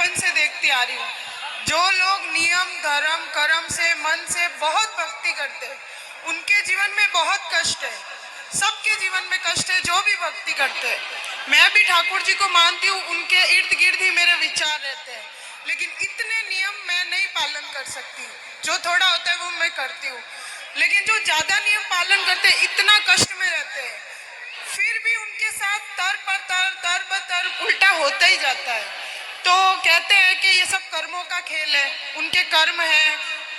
बचपन से देखती आ रही हूँ। जो लोग नियम धर्म कर्म से मन से बहुत भक्ति करते हैं उनके जीवन में बहुत कष्ट है। सबके जीवन में कष्ट है जो भी भक्ति करते हैं। मैं भी ठाकुर जी को मानती हूँ, उनके इर्द गिर्द ही मेरे विचार रहते हैं, लेकिन इतने नियम मैं नहीं पालन कर सकती हूँ। जो थोड़ा होता है वो मैं करती हूँ, लेकिन जो ज्यादा नियम पालन करते हैं इतना कष्ट में रहते हैं, फिर भी उनके साथ तर ब तर उल्टा होता ही जाता है। तो कहते हैं कि ये सब कर्मों का खेल है, उनके कर्म है,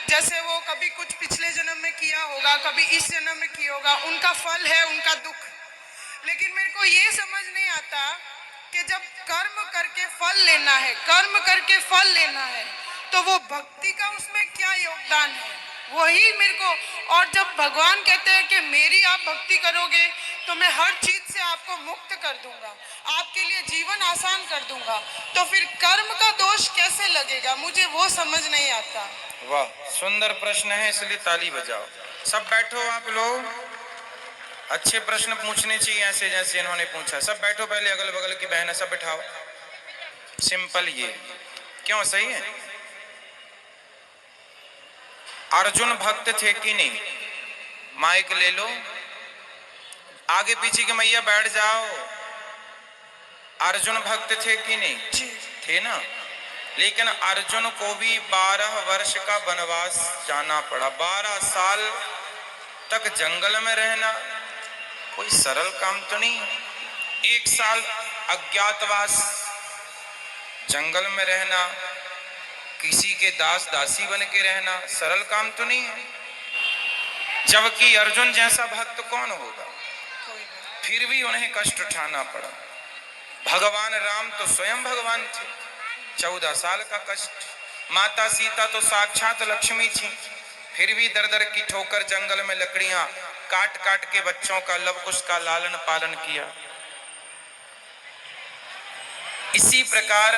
जैसे वो कभी कुछ पिछले जन्म में किया होगा, कभी इस जन्म में किया होगा, उनका फल है उनका दुख। लेकिन मेरे को ये समझ नहीं आता कि जब कर्म करके फल लेना है, कर्म करके फल लेना है, तो वो भक्ति का उसमें क्या योगदान है, वही मेरे को। और जब भगवान कहते हैं कि मेरी आप भक्ति करोगे तो मैं हर चीज से आपको मुक्त कर दूंगा, आपके लिए जीवन आसान कर दूंगा, तो फिर कर्म का दोष कैसे लगेगा, मुझे वो समझ नहीं आता। वाह, सुंदर प्रश्न है, इसलिए ताली बजाओ। सब बैठो आप लोग। अच्छे प्रश्न पूछने चाहिए ऐसे जैसे इन्होंने पूछा। सब बैठो, पहले अगल बगल की बहन सब बैठाओ। सिंपल ये क्यों सही है? अर्जुन भक्त थे कि नहीं? माइक ले लो, आगे पीछे की मैया बैठ जाओ। अर्जुन भक्त थे कि नहीं? थे ना। लेकिन अर्जुन को भी 12 वर्ष का वनवास जाना पड़ा। 12 साल तक जंगल में रहना कोई सरल काम तो नहीं। 1 साल अज्ञातवास, जंगल में रहना, किसी के दास दासी बन के रहना सरल काम तो नहीं है। जबकि अर्जुन जैसा भक्त कौन होगा? फिर भी उन्हें कष्ट उठाना पड़ा। भगवान राम तो स्वयं भगवान थे, 14 साल का कष्ट। माता सीता तो साक्षात लक्ष्मी थी, फिर भी दर दर की ठोकर जंगल में लकड़ियां काट काट के बच्चों का लव कुश का लालन पालन किया। इसी प्रकार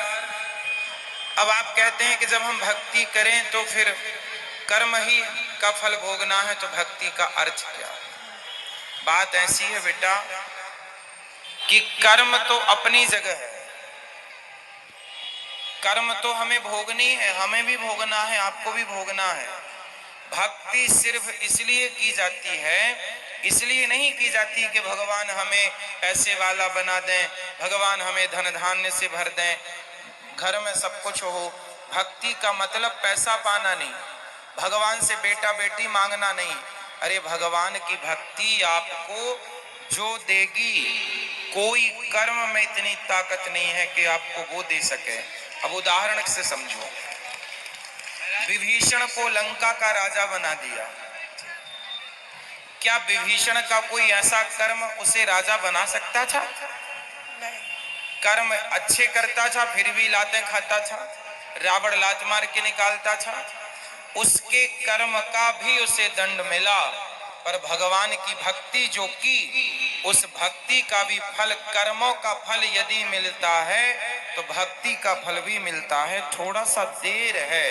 अब आप कहते हैं कि जब हम भक्ति करें तो फिर कर्म ही का फल भोगना है, तो भक्ति का अर्थ क्या? बात ऐसी है बेटा कि कर्म तो अपनी जगह है, कर्म तो हमें भोगनी है, हमें भी भोगना है, आपको भी भोगना है। भक्ति सिर्फ इसलिए की जाती है, इसलिए नहीं की जाती कि भगवान हमें पैसे वाला बना दें, भगवान हमें धन धान्य से भर दें, घर में सब कुछ हो। भक्ति का मतलब पैसा पाना नहीं, भगवान से बेटा बेटी मांगना नहीं। अरे भगवान की भक्ति आपको जो देगी, कोई कर्म में इतनी ताकत नहीं है कि आपको वो दे सके। अब उदाहरण से समझो, विभीषण को लंका का राजा बना दिया, क्या विभीषण का कोई ऐसा कर्म उसे राजा बना सकता था? कर्म अच्छे करता था फिर भी लातें खाता था, रावण लात मार के निकालता था, उसके कर्म का भी उसे दंड मिला। पर भगवान की भक्ति जो की, उस भक्ति का भी फल, कर्मों का फल यदि मिलता है तो भक्ति का फल भी मिलता है, थोड़ा सा देर है।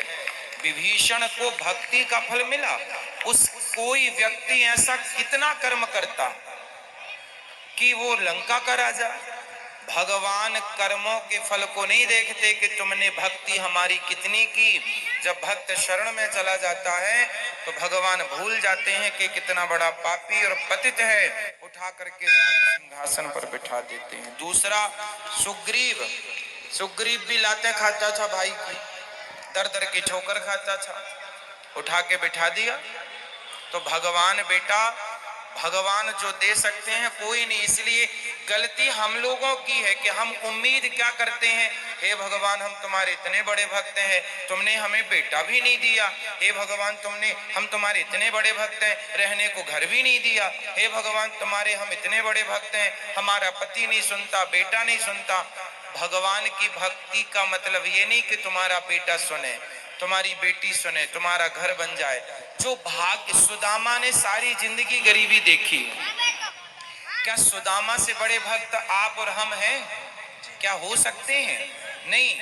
विभीषण को भक्ति का फल मिला। उस कोई व्यक्ति ऐसा कितना कर्म करता कि वो लंका का राजा। भगवान कर्मों के फल को नहीं देखते कि तुमने भक्ति हमारी कितनी की। जब भक्त शरण में चला जाता है तो भगवान भूल जाते हैं कि कितना बड़ा पापी और पतित है, उठा करके सिंहासन पर बिठा देते हैं। दूसरा सुग्रीव, सुग्रीव भी लाते खाता था भाई की, दर दर की ठोकर खाता था, उठा के बिठा दिया। तो भगवान बेटा, भगवान जो दे सकते हैं कोई नहीं। इसलिए गलती हम लोगों की है कि हम उम्मीद क्या करते हैं, हे भगवान हम तुम्हारे इतने बड़े भक्त हैं, तुमने हमें बेटा भी नहीं दिया। हे भगवान हम तुम्हारे इतने बड़े भक्त हैं, रहने को घर भी नहीं दिया। हे भगवान तुम्हारे हम इतने बड़े भक्त हैं, हमारा पति नहीं सुनता, बेटा नहीं सुनता। भगवान की भक्ति का मतलब ये नहीं कि तुम्हारा बेटा सुने, तुम्हारी बेटी सुने, तुम्हारा घर बन जाए। जो भाग्य, सुदामा ने सारी जिंदगी गरीबी देखी, क्या सुदामा से बड़े भक्त आप और हम हैं? क्या हो सकते हैं? नहीं।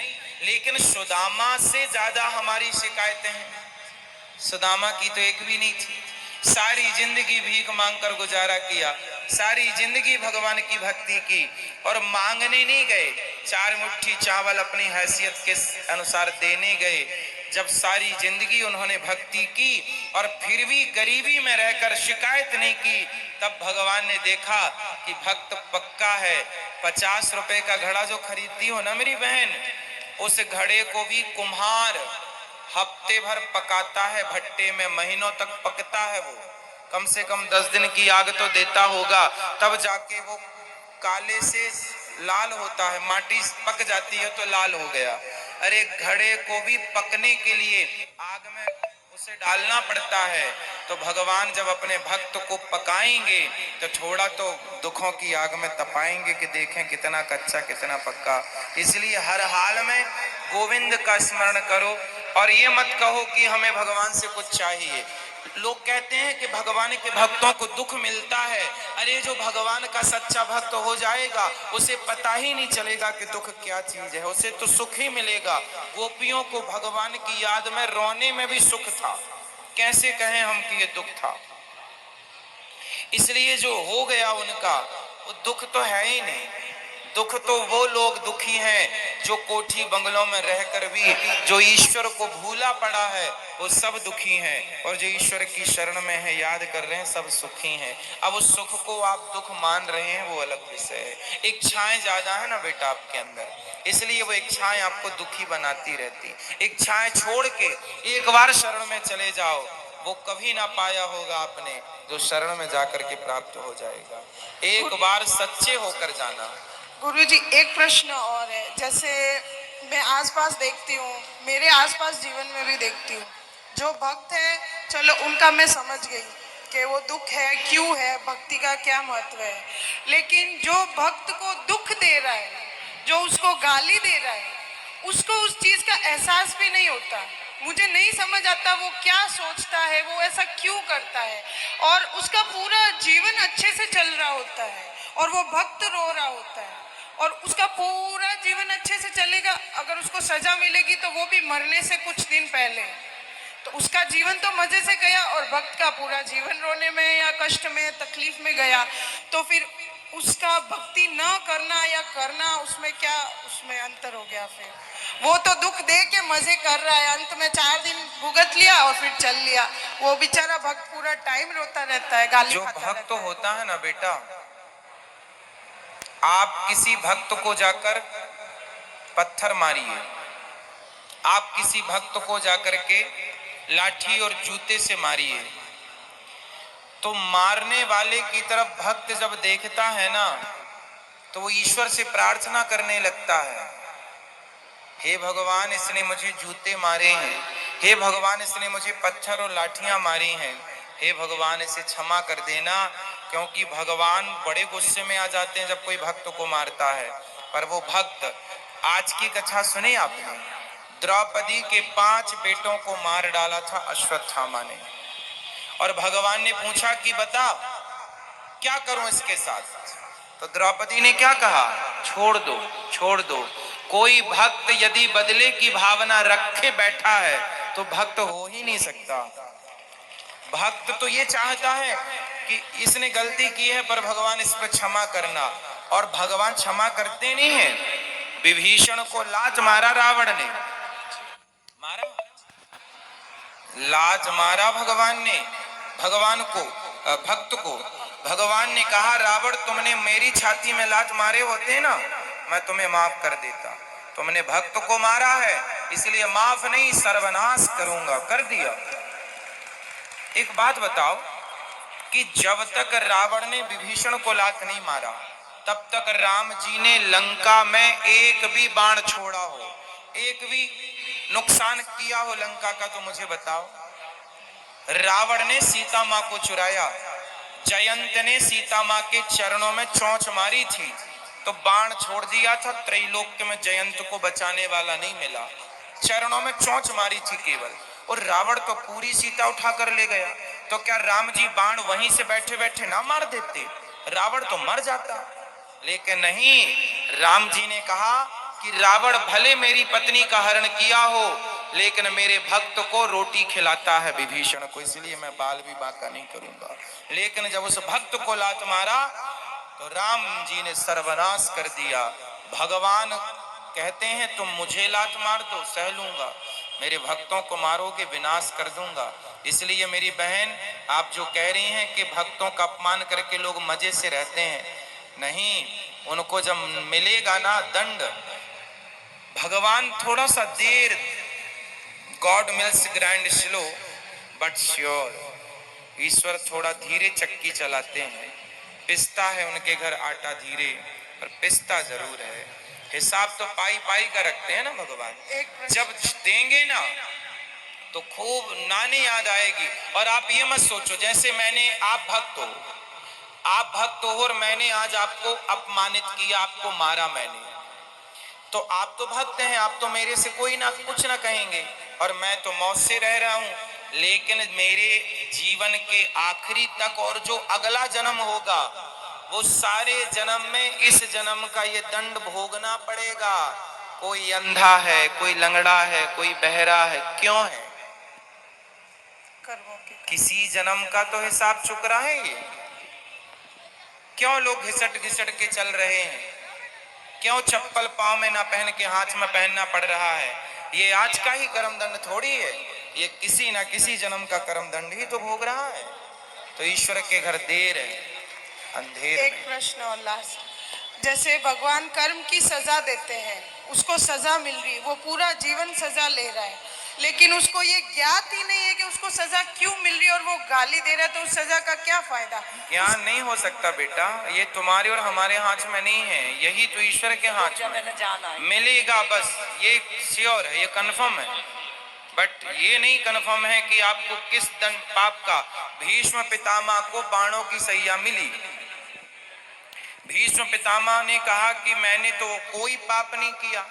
लेकिन सुदामा से ज्यादा हमारी शिकायतें हैं। सुदामा की तो एक भी नहीं थी, सारी जिंदगी भीख मांगकर गुजारा किया, सारी जिंदगी भगवान की भक्ति की, और मांगने नहीं गए, 4 मुट्ठी चावल अपनी हैसियत के अनुसार देने गए। जब सारी जिंदगी उन्होंने भक्ति की और फिर भी गरीबी में रहकर शिकायत नहीं की, तब भगवान ने देखा कि भक्त पक्का है। 50 रुपए का घड़ा जो खरीदती हो ना मेरी बहन, उस घड़े को भी कुम्हार हफ्ते भर पकाता है भट्टे में, महीनों तक पकता है। वो कम से कम 10 दिन की आग तो देता होगा, तब जाके वो काले से लाल होता है। माटी पक जाती है तो लाल हो गया। अरे घड़े को भी पकने के लिए आग में उसे डालना पड़ता है। तो भगवान जब अपने भक्त को पकाएंगे तो थोड़ा तो दुखों की आग में तपाएंगे कि देखें कितना कच्चा कितना पक्का। इसलिए हर हाल में गोविंद का स्मरण करो और ये मत कहो कि हमें भगवान से कुछ चाहिए। लोग कहते हैं कि भगवान के भक्तों को दुख मिलता है। अरे जो भगवान का सच्चा भक्त हो जाएगा उसे पता ही नहीं चलेगा कि दुख क्या चीज है, उसे तो सुख ही मिलेगा। गोपियों को भगवान की याद में रोने में भी सुख था, कैसे कहें हम कि ये दुख था। इसलिए जो हो गया उनका वो दुख तो है ही नहीं। दुख तो वो लोग दुखी हैं जो कोठी बंगलों में रहकर भी जो ईश्वर को भूला पड़ा है वो सब दुखी हैं, और जो ईश्वर की शरण में है याद कर रहे हैं सब सुखी हैं। अब उस सुख को आप दुख मान रहे हैं वो अलग विषय है। इच्छाएं ज्यादा है ना बेटा आपके अंदर, इसलिए वो इच्छाएं आपको दुखी बनाती रहती। इच्छाएं छोड़ के एक बार शरण में चले जाओ, वो कभी ना पाया होगा आपने जो शरण में जाकर के प्राप्त हो जाएगा। एक बार सच्चे होकर जाना। गुरुजी एक प्रश्न और है, जैसे मैं आसपास देखती हूँ, मेरे आसपास जीवन में भी देखती हूँ, जो भक्त है चलो उनका मैं समझ गई कि वो दुख है क्यों है, भक्ति का क्या महत्व है। लेकिन जो भक्त को दुख दे रहा है, जो उसको गाली दे रहा है, उसको उस चीज का एहसास भी नहीं होता। मुझे नहीं समझ आता वो क्या सोचता है, वो ऐसा क्यों करता है, और उसका पूरा जीवन अच्छे से चल रहा होता है और वो भक्त रो रहा होता है और उसका पूरा जीवन अच्छे से चलेगा। अगर उसको सजा मिलेगी तो वो भी मरने से कुछ दिन पहले, तो उसका जीवन तो मजे से गया और भक्त का पूरा जीवन रोने में या कष्ट में तकलीफ में गया। तो फिर उसका भक्ति न करना या करना, उसमें क्या उसमें अंतर हो गया। फिर वो तो दुख दे के मजे कर रहा है, अंत में 4 दिन भुगत लिया और फिर चल लिया। वो बेचारा भक्त पूरा टाइम रोता रहता है, गाली जो खाता भक्त होता है ना बेटा, आप किसी भक्त को जाकर पत्थर मारिए, आप किसी भक्त को जाकर के लाठी और जूते से मारिए, तो मारने वाले की तरफ भक्त जब देखता है ना तो वो ईश्वर से प्रार्थना करने लगता है, हे भगवान इसने मुझे जूते मारे हैं, हे भगवान इसने मुझे पत्थर और लाठियां मारी हैं, हे भगवान इसे क्षमा कर देना। क्योंकि भगवान बड़े गुस्से में आ जाते हैं जब कोई भक्त को मारता है। पर वो भक्त, आज की कथा सुनी आपने, द्रौपदी के 5 बेटों को मार डाला था अश्वत्थामा ने, और भगवान ने पूछा कि बता क्या करूं इसके साथ। तो द्रौपदी ने क्या कहा, छोड़ दो छोड़ दो। कोई भक्त यदि बदले की भावना रखे बैठा है तो भक्त हो ही नहीं सकता। भक्त तो ये चाहता है कि इसने गलती की है पर भगवान इस पर क्षमा करना, और भगवान क्षमा करते नहीं है। विभीषण को लात मारा रावण ने, मारा लात मारा भगवान ने, भगवान को भक्त को भगवान ने कहा रावण तुमने मेरी छाती में लात मारे होते ना मैं तुम्हें माफ कर देता, तुमने भक्त को मारा है इसलिए माफ नहीं सर्वनाश करूंगा, कर दिया। एक बात बताओ कि जब तक रावण ने विभीषण को लात नहीं मारा तब तक राम जी ने लंका में एक भी बाण छोड़ा हो, एक भी नुकसान किया हो लंका का, तो मुझे बताओ। रावण ने सीता मां को चुराया, जयंत ने सीता मां के चरणों में चोंच मारी थी तो बाण छोड़ दिया था, त्रैलोक्य में जयंत को बचाने वाला नहीं मिला, चरणों में चोंच मारी थी केवल, और रावण तो पूरी सीता उठा कर ले गया। तो क्या राम जी बाण वहीं से बैठे बैठे ना मार देते, रावण तो मर जाता। लेकिन नहीं, राम जी ने कहा कि रावण भले मेरी पत्नी का हरण किया हो लेकिन मेरे भक्त को रोटी खिलाता है विभीषण को, इसलिए मैं बाल भी बांका नहीं करूंगा। लेकिन जब उस भक्त को लात मारा तो राम जी ने सर्वनाश कर दिया, भगवान कहते हैं तुम मुझे लात मार दो, सह लूंगा, मेरे भक्तों को मारोगे विनाश कर दूंगा। इसलिए मेरी बहन, आप जो कह रही हैं कि भक्तों का अपमान करके लोग मजे से रहते हैं, नहीं, उनको जब मिलेगा ना दंड, भगवान थोड़ा सा देर, God mills grind slow but sure, ईश्वर थोड़ा धीरे चक्की चलाते हैं। पिसता है उनके घर आटा धीरे, पर पिसता जरूर है। हिसाब तो पाई पाई का रखते हैं ना भगवान। जब देंगे ना तो खूब नानी याद आएगी। और आप ये मत सोचो जैसे मैंने, आप भक्त हो और मैंने आज आपको अपमानित किया, आपको मारा मैंने, तो आप तो भक्त हैं, आप तो मेरे से कोई ना कुछ ना कहेंगे और मैं तो मौत से रह रहा हूं। लेकिन मेरे जीवन के आखिरी तक और जो अगला जन्म होगा, वो सारे जन्म में इस जन्म का ये दंड भोगना पड़ेगा। कोई अंधा है, कोई लंगड़ा है, कोई बहरा है, क्यों है? किसी जन्म का तो हिसाब चुक रहा है ये। क्यों लोग घिसट घिसट के चल रहे हैं? क्यों चप्पल पांव में ना पहन के हाथ में पहनना पड़ रहा है? ये आज का ही कर्म दंड थोड़ी है, ये किसी ना किसी जन्म का कर्म दंड ही तो भोग रहा है। तो ईश्वर के घर देर है, अंधेर। एक प्रश्न और लास्ट, जैसे भगवान कर्म की सजा देते हैं, उसको सजा मिल रही है, वो पूरा जीवन सजा ले रहा है, लेकिन उसको ये ज्ञात ही नहीं है कि उसको सजा क्यों मिल रही है और वो गाली दे रहा है, तो उस सजा का क्या फायदा? ज्ञान नहीं हो सकता बेटा, ये तुम्हारे और हमारे हाथ में नहीं है, यही तो ईश्वर के हाथ में। मिलेगा बस, ये श्योर है, ये कंफर्म है, बट ये नहीं कंफर्म है कि आपको किस दंड पाप का। भीष्म पितामह को बाणों की सैया मिली। भीष्म पितामह ने कहा कि मैंने तो कोई पाप नहीं किया,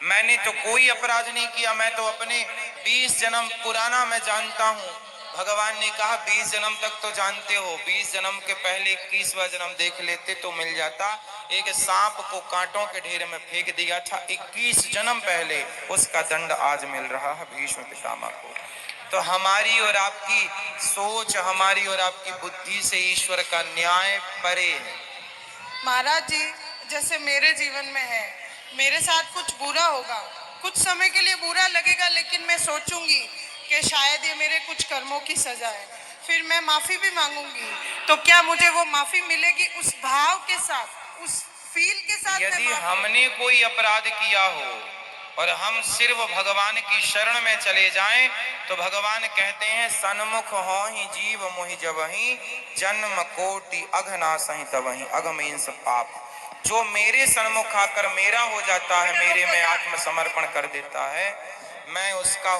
मैंने तो कोई अपराध नहीं किया, मैं तो अपने 20 जन्म पुराना मैं जानता हूँ। भगवान ने कहा 20 जन्म तक तो जानते हो, 20 जन्म के पहले 21वां जन्म देख लेते तो मिल जाता। एक सांप को कांटों के ढेर में फेंक दिया था 21 जन्म पहले, उसका दंड आज मिल रहा है भीष्म पितामह को। तो हमारी और आपकी सोच, हमारी और आपकी बुद्धि से ईश्वर का न्याय परे है। महाराज जी, जैसे मेरे जीवन में है, मेरे साथ कुछ बुरा होगा, कुछ समय के लिए बुरा लगेगा, लेकिन मैं सोचूंगी कि शायद ये मेरे कुछ कर्मों की सजा है, फिर मैं माफी भी मांगूंगी, तो क्या मुझे वो माफी मिलेगी उस भाव के साथ, उस फील के साथ? यदि हमने कोई अपराध किया हो और हम सिर्फ भगवान की शरण में चले जाएं, तो भगवान कहते हैं सन्मुख हो ही जीव मोहि जबहि, जन्म कोटि अघना सहि तबहि, अघमेंस पाप। जो मेरे सन्मुख आकर मेरा हो जाता है, मेरे में आत्मसमर्पण कर देता है, मैं उसका